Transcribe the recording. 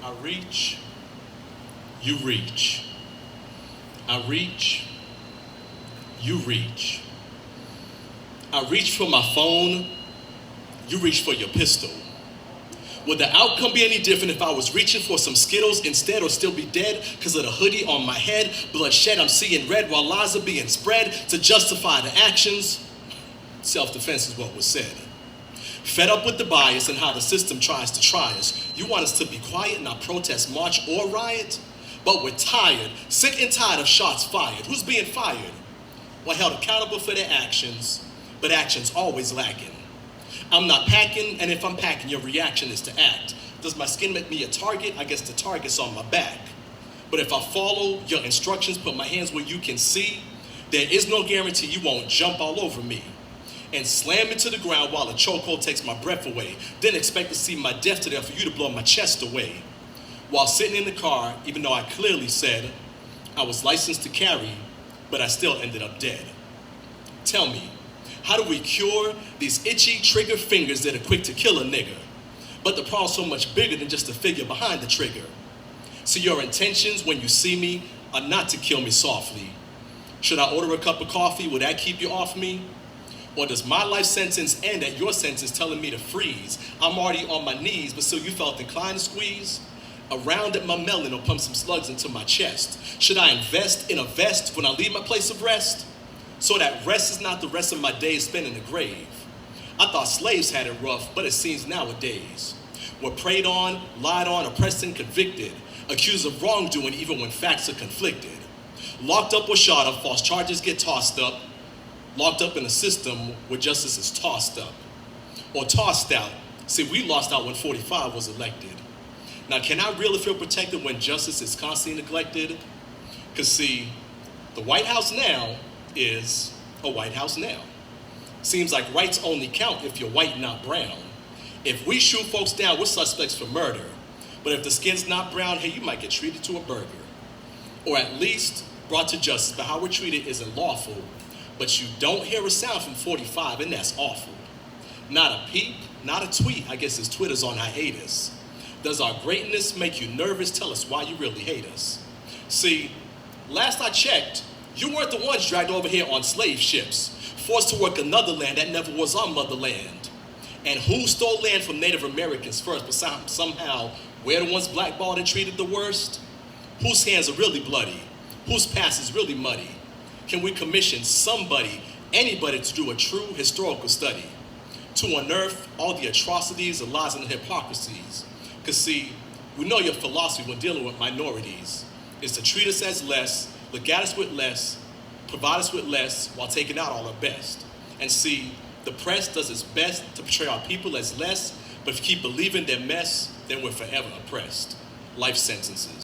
I reach, you reach. I reach, you reach. I reach for my phone, you reach for your pistol. Would the outcome be any different if I was reaching for some Skittles instead, or still be dead because of the hoodie on my head? Bloodshed, I'm seeing red while lies are being spread to justify the actions. Self-defense is what was said. Fed up with the bias and how the system tries to try us, you want us to be quiet, not protest, march, or riot? But we're tired, sick and tired of shots fired. Who's being fired? Well, held accountable for their actions, but actions always lacking. I'm not packing, and if I'm packing, your reaction is to act. Does my skin make me a target? I guess the target's on my back. But if I follow your instructions, put my hands where you can see, there is no guarantee you won't jump all over me and slam into the ground while a chokehold takes my breath away. Then expect to see my death to there for you to blow my chest away. While sitting in the car, even though I clearly said I was licensed to carry, but I still ended up dead. Tell me, how do we cure these itchy trigger fingers that are quick to kill a nigger? But the problem's so much bigger than just the figure behind the trigger. So your intentions when you see me are not to kill me softly. Should I order a cup of coffee? Will that keep you off me? Or does my life sentence end at your sentence telling me to freeze? I'm already on my knees, but still you felt inclined to squeeze? Around at my melon or pump some slugs into my chest. Should I invest in a vest when I leave my place of rest? So that rest is not the rest of my days spent in the grave. I thought slaves had it rough, but it seems nowadays we're preyed on, lied on, oppressed and convicted, accused of wrongdoing even when facts are conflicted. Locked up or shot up, false charges get tossed up, locked up in a system where justice is tossed up or tossed out. See, we lost out when 45 was elected. Now, can I really feel protected when justice is constantly neglected? Because see, the White House now is a White House now. Seems like rights only count if you're white, not brown. If we shoot folks down, we're suspects for murder. But if the skin's not brown, hey, you might get treated to a burger. Or at least brought to justice, but how we're treated isn't lawful. But you don't hear a sound from 45, and that's awful. Not a peep, not a tweet, I guess his Twitter's on hiatus. Does our greatness make you nervous? Tell us why you really hate us. See, last I checked, you weren't the ones dragged over here on slave ships, forced to work another land that never was our motherland. And who stole land from Native Americans first, but somehow we're the ones blackballed and treated the worst? Whose hands are really bloody? Whose past is really muddy? Can we commission somebody, anybody, to do a true historical study, to unearth all the atrocities, the lies, and the hypocrisies? Because see, we know your philosophy when dealing with minorities is to treat us as less, look at us with less, provide us with less, while taking out all our best. And see, the press does its best to portray our people as less, but if you keep believing their mess, then we're forever oppressed. Life sentences.